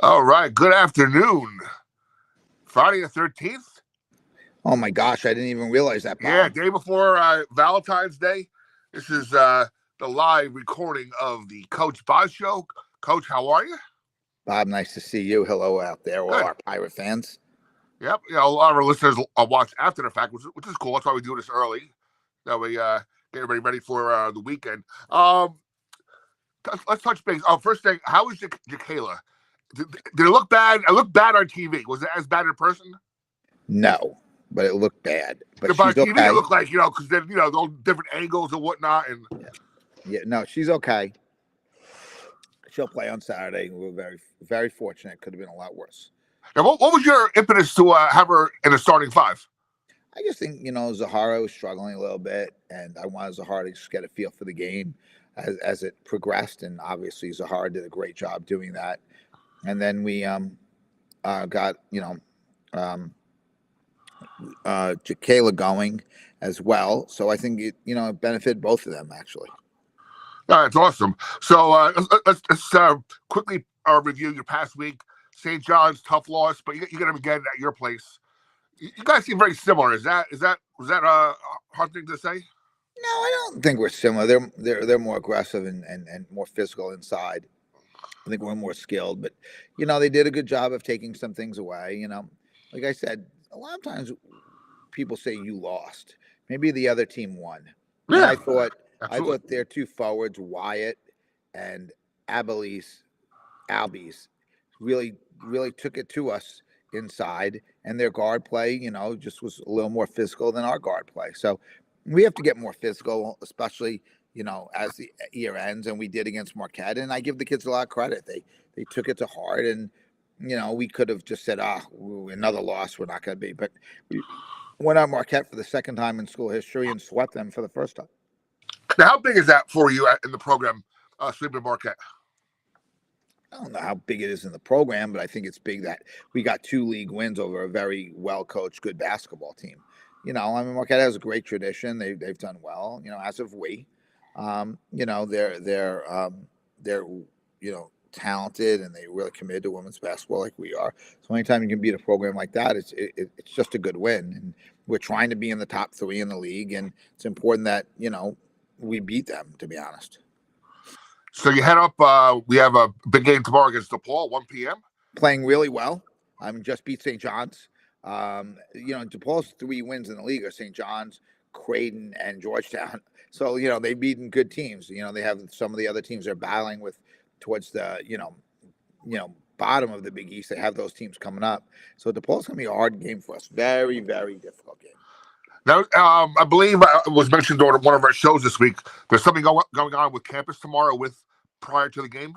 All right. Good afternoon. Friday the 13th. Oh my gosh, I didn't even realize that, Yeah, Bob. day before Valentine's Day. This is the live recording of the Coach Bozz Show. Coach, how are you? Bob, nice to see you. Hello out there, all Good. our Pirate fans. Yep. A lot of our listeners watch after the fact, which is cool. That's why we do this early. That way, get everybody ready for the weekend. Let's touch base. First thing, how is Jacayla? Did it look bad? It looked bad on TV. Was it as bad in person? No, but it looked bad. But By she's TV, it okay. looked like, because then, all different angles and whatnot. And Yeah, no, she's okay. She'll play on Saturday. We're very fortunate. Could have been a lot worse. now, what was your impetus to have her in the starting five? I just think, Zahara was struggling a little bit, and I wanted Zahara to just get a feel for the game as it progressed. And obviously, Zahara did a great job doing that. And then we got, Jacayla going as well. So I think it benefited both of them actually. That's awesome. So let's quickly review your past week. St. John's, tough loss, but you get them again at your place. You guys seem very similar. Was that a hard thing to say? No, I don't think we're similar. They're more aggressive and more physical inside. I think we're more skilled, but they did a good job of taking some things away. Like I said, a lot of times people say you lost. Maybe the other team won. And Yeah, I thought their two forwards, Wyatt and Albies, really took it to us inside, and their guard play, just was a little more physical than our guard play. So we have to get more physical, especially as the year ends, and we did against Marquette. And I give the kids a lot of credit. They took it to heart, and we could have just said, another loss, we're not going to be. But we went on Marquette for the second time in school history and swept them for the first time. Now, how big is that for you in the program, sweeping Marquette? I don't know how big it is in the program, but I think it's big that we got 2 league wins over a very well-coached, good basketball team. Marquette has a great tradition. They've done well, as of we. They're talented, and they really committed to women's basketball like we are. So anytime you can beat a program like that, it's just a good win. And we're trying to be in the top 3 in the league, and it's important that we beat them, to be honest. So you head up. We have a big game tomorrow against DePaul, 1 p.m. Playing really well. Just beat St. John's. DePaul's 3 wins in the league are St. John's, Creighton, and Georgetown. So they've beaten good teams. They have some of the other teams they're battling with towards the bottom of the Big East. They have those teams coming up. So DePaul's going to be a hard game for us. Very, very difficult game. Now, I believe it was mentioned during one of our shows this week. There's something going on with campus tomorrow prior to the game.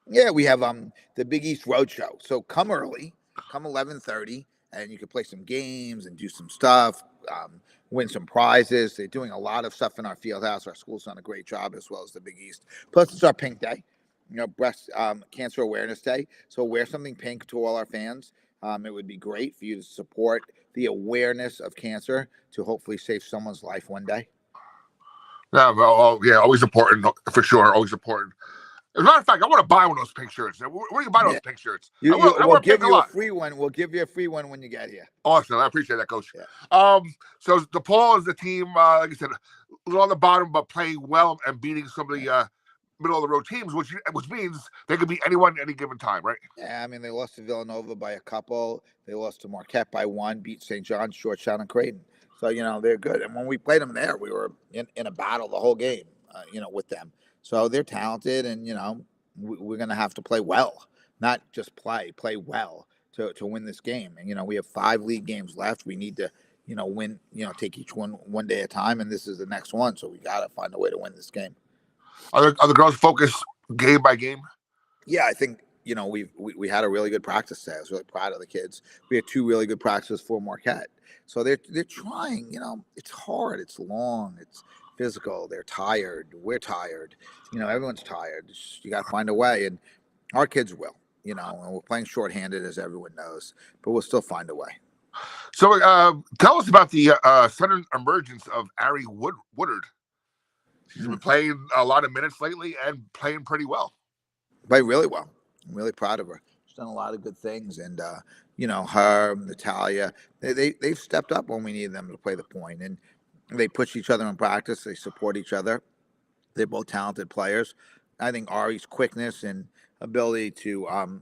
Yeah, we have the Big East Roadshow. So come early, come 11:30, and you can play some games and do some stuff, win some prizes. They're doing a lot of stuff in our field house. Our school's done a great job, as well as the Big East. Plus, it's our Pink Day, Breast Cancer Awareness Day. So wear something pink to all our fans. It would be great for you to support the awareness of cancer to hopefully save someone's life one day. Yeah, always important for sure. Always important. As a matter of fact, I want to buy one of those pink shirts. Where do you buy those pink shirts? We'll give you a free one. We'll give you a free one when you get here. Awesome. I appreciate that, Coach. Yeah. So DePaul is the team, like I said, a little on the bottom, but playing well and beating some of the middle of the road teams, which means they could beat anyone at any given time, right? Yeah, they lost to Villanova by a couple. They lost to Marquette by 1, beat St. John's, Georgetown, and Creighton. So, they're good. And when we played them there, we were in a battle the whole game, with them. So they're talented, and, we're going to have to play well, not just play well to win this game. And, we have 5 league games left. We need to, win, take each one day at a time. And this is the next one. So we got to find a way to win this game. Are the girls focused game by game? Yeah, I think, we had a really good practice today. I was really proud of the kids. We had 2 really good practices for Marquette. So they're trying, it's hard, it's long, it's physical, they're tired, we're tired, everyone's tired. You got to find a way, and our kids will, and we're playing shorthanded, as everyone knows, but we'll still find a way. So tell us about the sudden emergence of Ari Woodard. She's been playing a lot of minutes lately and playing pretty well. Played really well. I'm really proud of her. She's done a lot of good things, and her, Natalia, they've stepped up when we needed them to play the point, and they push each other in practice. They support each other. They're both talented players. I think Ari's quickness and ability to,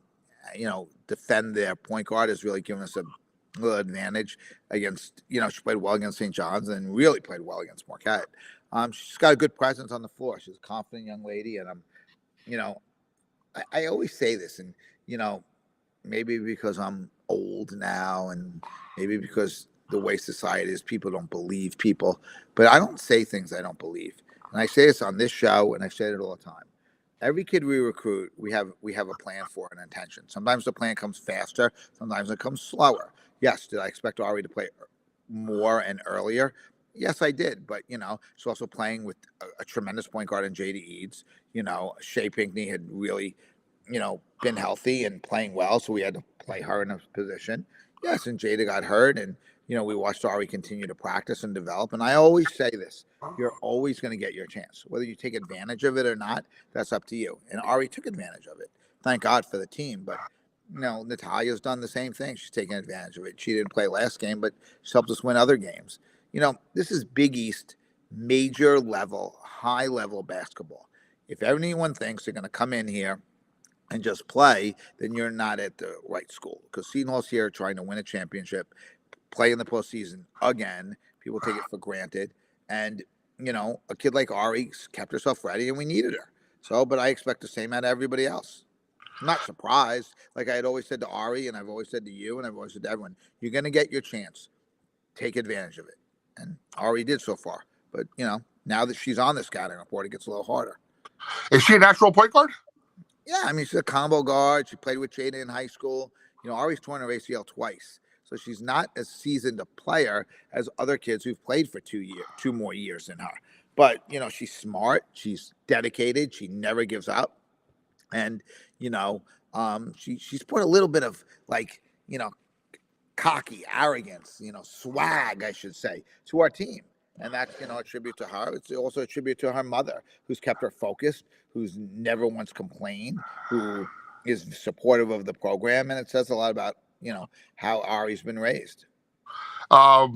defend their point guard has really given us a little advantage against, she played well against St. John's and really played well against Marquette. She's got a good presence on the floor. She's a confident young lady. And I always say this, and, maybe because I'm old now and maybe because the way society is, people don't believe people, but I don't say things I don't believe. And I say this on this show, and I say it all the time. Every kid we recruit, we have a plan for, an intention. Sometimes the plan comes faster, sometimes it comes slower. Yes, did I expect Ari to play more and earlier? Yes, I did. But she's also playing with a tremendous point guard in Jada Eads. Shea Pinckney had really, been healthy and playing well, so we had to play her in a position. Yes, and Jada got hurt, and we watched Ari continue to practice and develop. And I always say this: you're always going to get your chance. Whether you take advantage of it or not, that's up to you. And Ari took advantage of it. Thank God for the team. But, Natalia's done the same thing. She's taken advantage of it. She didn't play last game, but she's helped us win other games. This is Big East, major level, high level basketball. If anyone thinks they're going to come in here and just play, then you're not at the right school. Because Seton's here trying to win a championship, play in the postseason again. People take it for granted. And, a kid like Ari kept herself ready, and we needed her. So, but I expect the same out of everybody else. I'm not surprised. Like I had always said to Ari, and I've always said to you, and I've always said to everyone, you're going to get your chance. Take advantage of it. And Ari did so far. But, now that she's on the scouting report, it gets a little harder. Is she a natural point guard? Yeah, I mean, she's a combo guard. She played with Jada in high school. Ari's torn her ACL twice. So she's not as seasoned a player as other kids who've played for 2 more years than her. But, she's smart. She's dedicated. She never gives up. And, she's put a little bit of cocky arrogance, swag, I should say, to our team. And that's, a tribute to her. It's also a tribute to her mother, who's kept her focused, who's never once complained, who is supportive of the program. And it says a lot about, how Ari's been raised. Has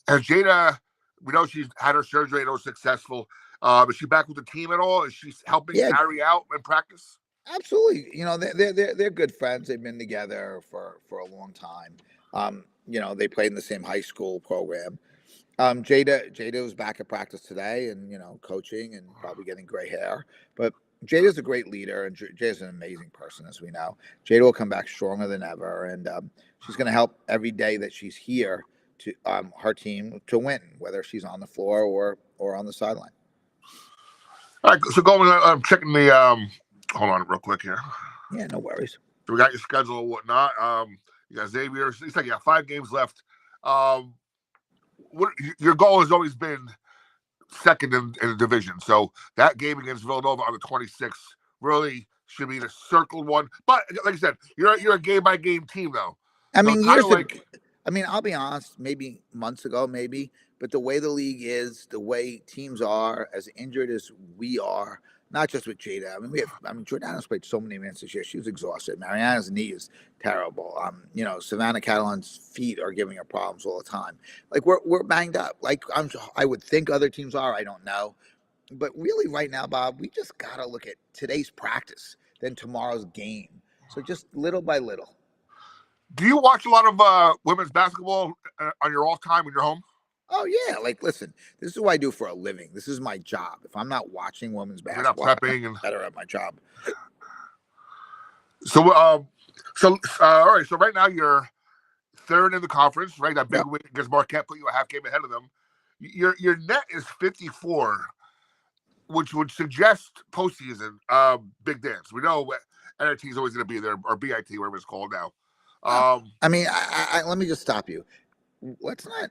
Jada, we know she's had her surgery and it was successful. Is she back with the team at all? Is she helping Ari out in practice? Absolutely. They're good friends. They've been together for a long time. They played in the same high school program. Jada was back at practice today and, coaching and probably getting gray hair. But Jada's a great leader, and Jada's an amazing person, as we know. Jada will come back stronger than ever, and she's going to help every day that she's here to her team to win, whether she's on the floor or on the sideline. All right, so I'm checking the hold on real quick here. Yeah, no worries. So we got your schedule and whatnot. You got Xavier. It's like you got 5 games left. Your goal has always been second in the division. So that game against Villanova on the 26th really should be the circled one. But like I said, you're a game by game team though. I mean, I'll be honest, maybe months ago, but the way the league is, the way teams are, as injured as we are, not just with Jada. Jordana's played so many minutes this year. She was exhausted. Mariana's knee is terrible. Savannah Catalan's feet are giving her problems all the time. Like we're banged up. Like I would think other teams are. I don't know. But really right now, Bob, we just got to look at today's practice, then tomorrow's game. So just little by little. Do you watch a lot of women's basketball on your off time when you're home? Oh, yeah. Listen, this is what I do for a living. This is my job. If I'm not watching women's basketball, you're not prepping I'm better at my job. So, all right. So right now you're third in the conference, right? That big win against Marquette put you a half game ahead of them. Your net is 54, which would suggest postseason big dance. We know NIT is always going to be there, or BIT, whatever it's called now. Let me just stop you. Let's not.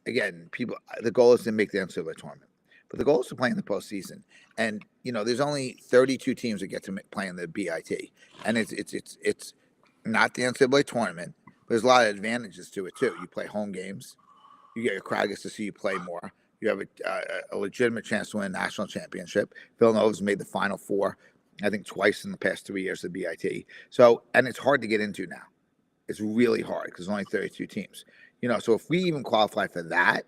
Again, the goal is to make the NCAA tournament, but the goal is to play in the postseason. And there's only 32 teams that get to play in the BIT, and it's not the NCAA tournament. But there's a lot of advantages to it too. You play home games, you get your crowd gets to see you play more. You have a legitimate chance to win a national championship. Villanova's made the Final Four I think twice in the past 3 years at BIT. So, and it's hard to get into now. It's really hard because there's only 32 teams. So if we even qualify for that,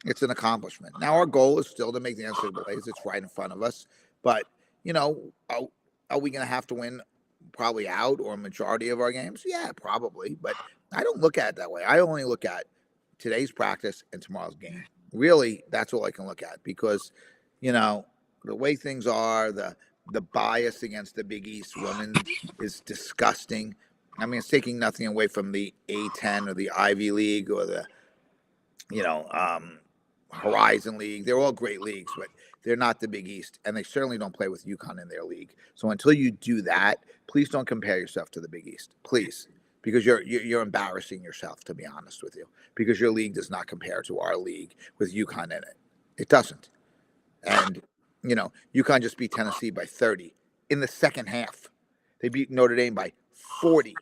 it's an accomplishment. Now our goal is still to make the NCAA's. It's right in front of us, but are we going to have to win probably out or a majority of our games? Yeah, probably. But I don't look at it that way. I only look at today's practice and tomorrow's game. Really, that's all I can look at because, the way things are, the bias against the Big East women is disgusting. I mean, it's taking nothing away from the A10 or the Ivy League or the, Horizon League. They're all great leagues, but they're not the Big East, and they certainly don't play with UConn in their league. So until you do that, please don't compare yourself to the Big East, please, because you're embarrassing yourself, to be honest with you, because your league does not compare to our league with UConn in it. It doesn't. And UConn just beat Tennessee by 30 in the second half. They beat Notre Dame by 40.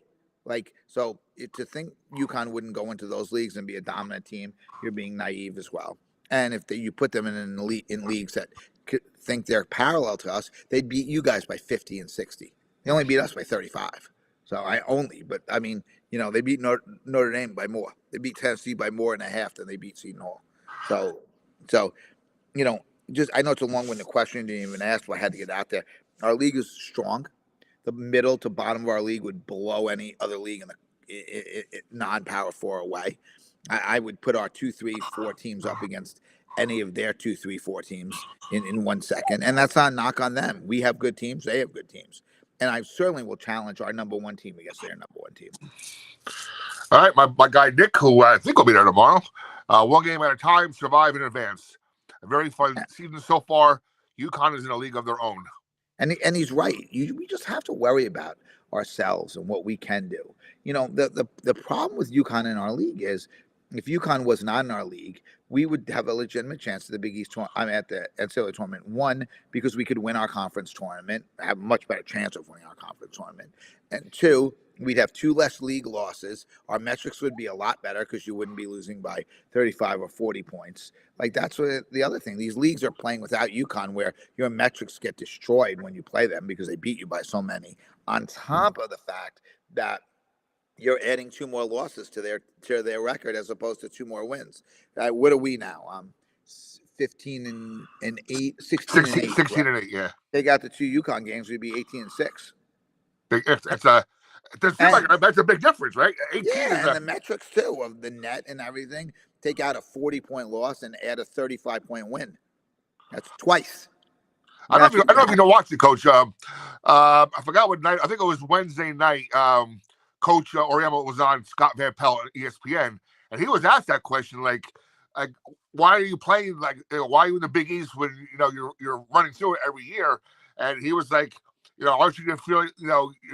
So to think UConn wouldn't go into those leagues and be a dominant team, you're being naive as well. And if you put them in leagues that think they're parallel to us, they'd beat you guys by 50 and 60. They only beat us by 35. But I mean, they beat Notre Dame by more. They beat Tennessee by more and a half than they beat Seton Hall. So I know it's a long-winded question, didn't even ask, but I had to get out there. Our league is strong. The middle to bottom of our league would blow any other league in the non-Power 4 away. I would put our 2, 3, 4 teams up against any of their 2, 3, 4 teams in 1 second. And that's not a knock on them. We have good teams. They have good teams. And I certainly will challenge our number 1 team against their number 1 team. All right, my guy Nick, who I think will be there tomorrow. 1 game at a time, survive in advance. A very fun season so far. UConn is in a league of their own. And he's right. We just have to worry about ourselves and what we can do. The problem with UConn in our league is if UConn was not in our league, we would have a legitimate chance at the Big East at the NCAA tournament. 1, because we could win our conference tournament, have a much better chance of winning our conference tournament. And 2, we'd have 2 less league losses. Our metrics would be a lot better because you wouldn't be losing by 35 or 40 points. That's what the other thing. These leagues are playing without UConn, where your metrics get destroyed when you play them because they beat you by so many. On top of the fact that you're adding 2 more losses to their record as opposed to 2 more wins. What are we now? 15 and 8, 16 and 8. 16 and 8, yeah. They got the 2 UConn games, we'd be 18 and 6. That's a big difference, right? 18 yeah, and the metrics too of the net and everything. Take out a 40-point loss and add a 35-point win. That's twice. I don't know if you know watch it, Coach. I forgot what night. I think it was Wednesday night. Coach Oriema was on Scott Van Pelt at ESPN, and he was asked that question, like why are you playing? Why are you in the Big East when you're running through it every year? And he was like, aren't you gonna feel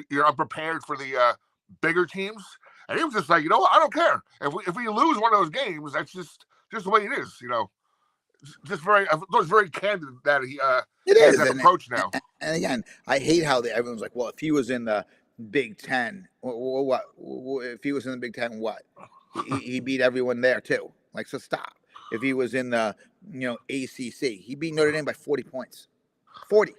you're unprepared for the bigger teams? And he was just like, I don't care if we lose one of those games. That's just the way it is. Just very candid that he has that approach now. And again, I hate how everyone's like, well, if he was in the Big Ten, what? If he was in the Big Ten, what? He beat everyone there too. So stop. If he was in the ACC, he beat Notre Dame by 40 points, 40.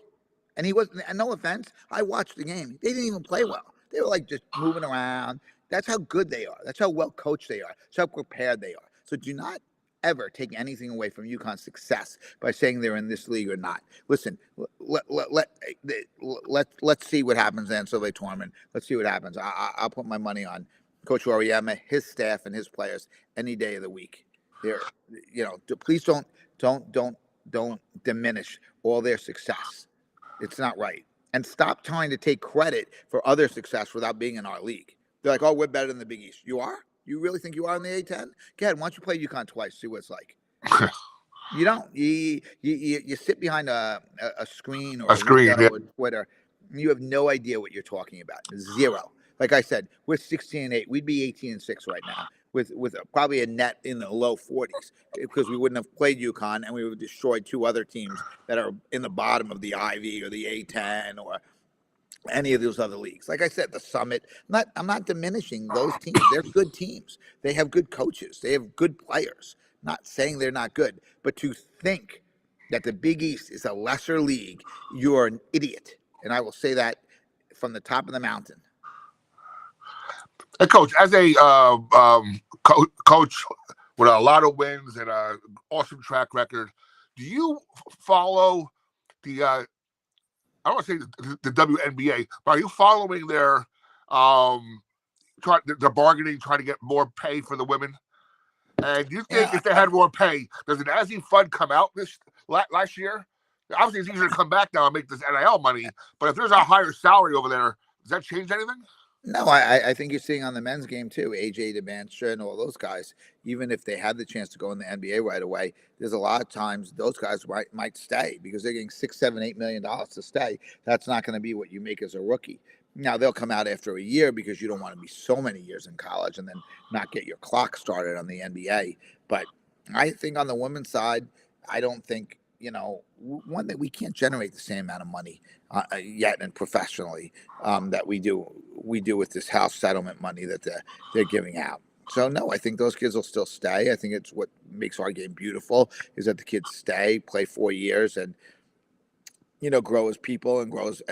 And he wasn't. And no offense, I watched the game. They didn't even play well. They were just moving around. That's how good they are. That's how well coached they are. That's how prepared they are. So do not ever take anything away from UConn's success by saying they're in this league or not. Listen, let's see what happens in the NCAA tournament. Let's see what happens. I'll put my money on Coach Oriema, his staff, and his players any day of the week. Please don't diminish all their success. It's not right. And stop trying to take credit for other success without being in our league. They're like, oh, we're better than the Big East. You are? You really think you are in the A10? Go ahead. Why don't you play UConn twice? See what it's like. You don't. You sit behind a screen or a screen, or Twitter. You have no idea what you're talking about. Zero. Like I said, we're 16 and 8. We'd be 18 and 6 right now with probably a net in the low 40s because we wouldn't have played UConn and we would have destroyed 2 other teams that are in the bottom of the Ivy or the A10 or any of those other leagues. Like I said, the Summit. I'm not diminishing those teams. They're good teams. They have good coaches. They have good players. Not saying they're not good, but to think that the Big East is a lesser league, you're an idiot. And I will say that from the top of the mountain. And coach, as a coach with a lot of wins and a awesome track record, do you follow the I don't want to say the WNBA, but are you following their their bargaining, trying to get more pay for the women? And do you think if they had more pay, does an ASI fund come out this last year? Obviously, it's easier to come back now and make this NIL money, but if there's a higher salary over there, does that change anything? No, I think you're seeing on the men's game too, AJ DeManstra and all those guys, even if they had the chance to go in the NBA right away, there's a lot of times those guys might stay because they're getting $6, $7, $8 million to stay. That's not going to be what you make as a rookie. Now they'll come out after a year because you don't want to be so many years in college and then not get your clock started on the NBA. But I think on the women's side, I don't think, one, that we can't generate the same amount of money yet and professionally that we do with this house settlement money that they're giving out. So no, I think those kids will still stay. I think it's what makes our game beautiful is that the kids stay, play 4 years, and grow as people and grow as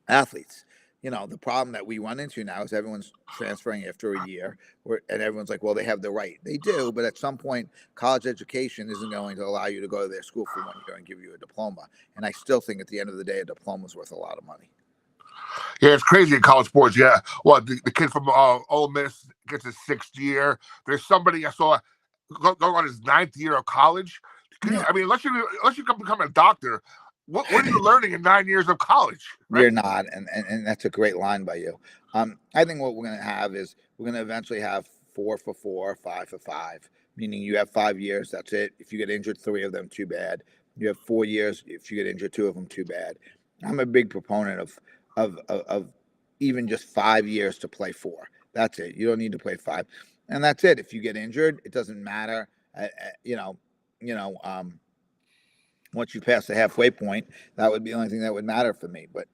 athletes. The problem that we run into now is everyone's transferring after a year, and everyone's like, well, they have the right. They do, but at some point, college education isn't going to allow you to go to their school for 1 year and give you a diploma. And I still think at the end of the day, a diploma is worth a lot of money. Yeah, it's crazy in college sports. Yeah, well, the kid from Ole Miss gets his 6th year. There's somebody I saw going on his 9th year of college. I mean, unless you become a doctor, what are you learning in 9 years of college? Right? You're not, and that's a great line by you. I think what we're going to have is we're going to eventually have 4 for 4, 5 for 5, meaning you have 5 years. That's it. If you get injured, 3 of them, too bad. You have 4 years. If you get injured, 2 of them, too bad. I'm a big proponent of even just 5 years to play 4. That's it. You don't need to play 5, and that's it. If you get injured, it doesn't matter. Once you pass the halfway point, that would be the only thing that would matter for me. But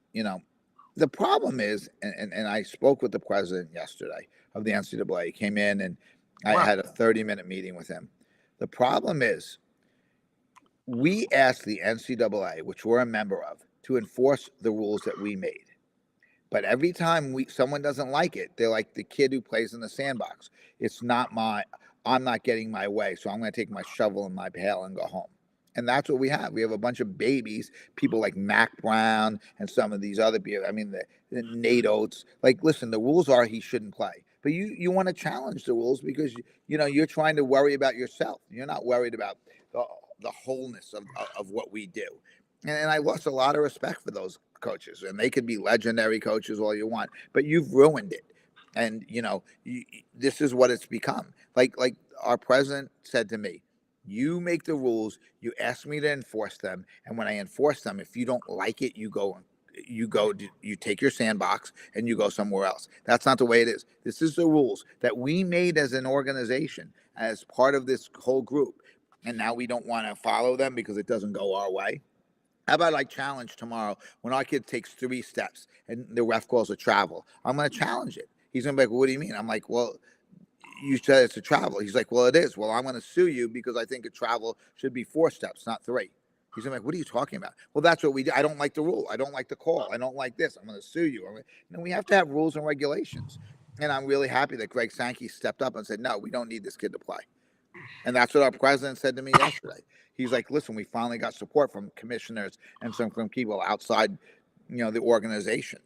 the problem is, and I spoke with the president yesterday of the NCAA. He came in and I had a 30-minute meeting with him. The problem is, we asked the NCAA, which we're a member of, to enforce the rules that we made. But every time someone doesn't like it, they're like the kid who plays in the sandbox. I'm not getting my way, so I'm going to take my shovel and my pail and go home. And that's what we have. We have a bunch of babies, people like Mac Brown and some of these other people. I mean, the Nate Oates. Like, listen, the rules are he shouldn't play. But you want to challenge the rules because, you're trying to worry about yourself. You're not worried about the wholeness of what we do. And I lost a lot of respect for those coaches. And they could be legendary coaches all you want. But you've ruined it. And, this is what it's become. Like our president said to me, you make the rules, you ask me to enforce them, and when I enforce them, if you don't like it, you take your sandbox and you go somewhere else. That's not the way it is. This is the rules that we made as an organization, as part of this whole group, and now we don't want to follow them because it doesn't go our way. How about I challenge tomorrow when our kid takes 3 steps and the ref calls a travel? I'm going to challenge it. He's going to be like, well, what do you mean? I'm like, well, you said it's a travel. He's like, well, it is. Well, I'm going to sue you because I think a travel should be 4 steps, not 3. He's like, what are you talking about? Well, that's what we do. I don't like the rule. I don't like the call. I don't like this. I'm going to sue you. We have to have rules and regulations. And I'm really happy that Greg Sankey stepped up and said, no, we don't need this kid to play. And that's what our president said to me yesterday. He's like, listen, we finally got support from commissioners and from people outside the organization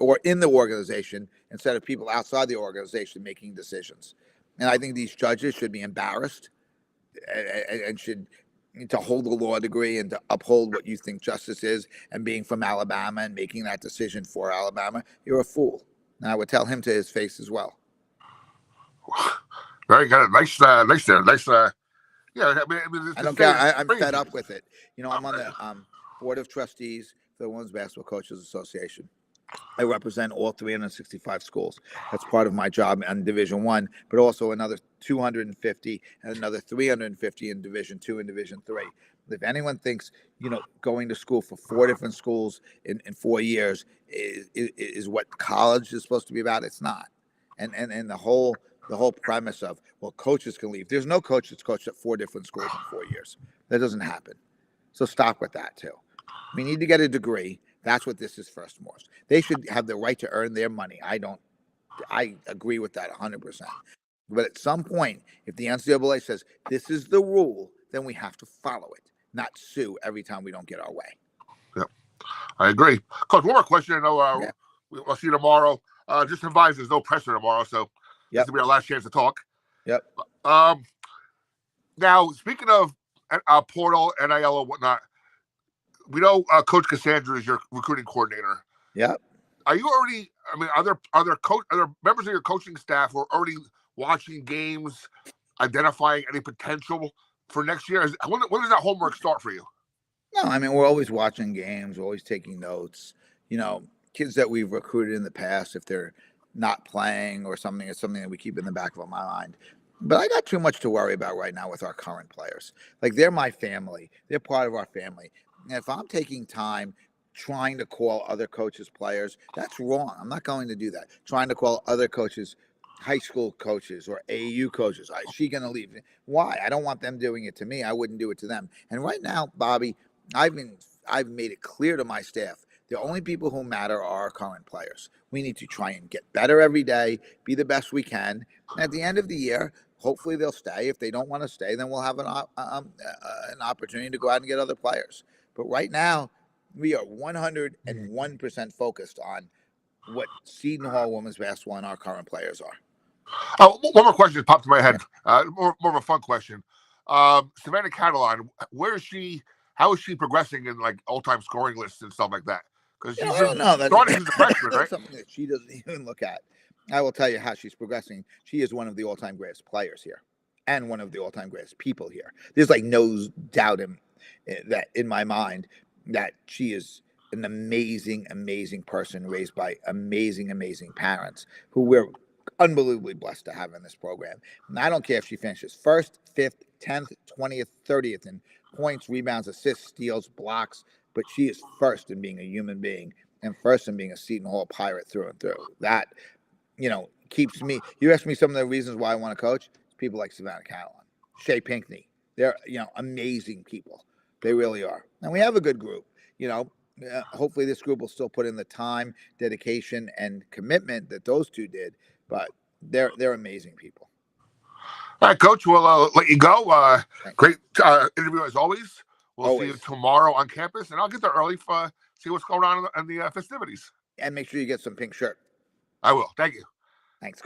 or in the organization instead of people outside the organization making decisions. And I think these judges should be embarrassed and should to hold the law degree and to uphold what you think justice is. And being from Alabama and making that decision for Alabama, you're a fool. And I would tell him to his face as well. Very good. Nice there. Yeah, I don't care. I'm fed up with it. I'm on the board of trustees for the Women's Basketball Coaches Association. I represent all 365 schools. That's part of my job in Division I, but also another 250 and another 350 in Division II and Division III. If anyone thinks, going to school for 4 different schools in 4 years is what college is supposed to be about, it's not. And the whole premise of, well, coaches can leave. There's no coach that's coached at 4 different schools in 4 years. That doesn't happen. So stop with that too. We need to get a degree. That's what this is first and foremost. They should have the right to earn their money. I agree with that 100%. But at some point, if the NCAA says this is the rule, then we have to follow it, not sue every time we don't get our way. Yeah, I agree. Coach, one more question. I know Yeah. we'll see you tomorrow. Just advise there's no pressure tomorrow, so this will be our last chance to talk. Yep. Now, speaking of portal, NIL, and whatnot, we know Coach Cassandra is your recruiting coordinator. Yep. Are you already? I mean, are there members of your coaching staff who are already watching games, identifying any potential for next year? When does that homework start for you? No, I mean, we're always watching games, we're always taking notes. You know, kids that we've recruited in the past, if they're not playing or something, it's something that we keep in the back of our mind. But I got too much to worry about right now with our current players. Like, they're my family. They're part of our family. And if I'm taking time trying to call other coaches players, that's wrong. I'm not going to do that. Trying to call other coaches, high school coaches or AAU coaches, is she going to leave? Why? I don't want them doing it to me. I wouldn't do it to them. And right now, Bobby, I've made it clear to my staff, the only people who matter are our current players. We need to try and get better every day, be the best we can. And at the end of the year, hopefully they'll stay. If they don't want to stay, then we'll have an opportunity to go out and get other players. But right now, we are 101% focused on what Seton Hall women's basketball and our current players are. Oh, one more question popped in my head. More of a fun question. Savannah Catalan, where is she? How is she progressing in like all-time scoring lists and stuff like that? Because she's I don't know. That's a freshman, right? Something that she doesn't even look at. I will tell you how she's progressing. She is one of the all-time greatest players here, and one of the all-time greatest people here. There's like no doubt in my mind that she is an amazing, amazing person raised by amazing, amazing parents who we're unbelievably blessed to have in this program. And I don't care if she finishes first, 5th, 10th, 20th, 30th in points, rebounds, assists, steals, blocks, but she is first in being a human being and first in being a Seton Hall Pirate through and through. That, keeps me. You ask me some of the reasons why I want to coach. People like Savannah Catalan, Shea Pinckney. They're, amazing people. They really are. And we have a good group. Hopefully this group will still put in the time, dedication, and commitment that those two did. But they're amazing people. All right, Coach, we'll let you go. Great interview as always. We'll see you tomorrow on campus, and I'll get there early for see what's going on in the festivities. And make sure you get some pink shirt. I will. Thank you. Thanks.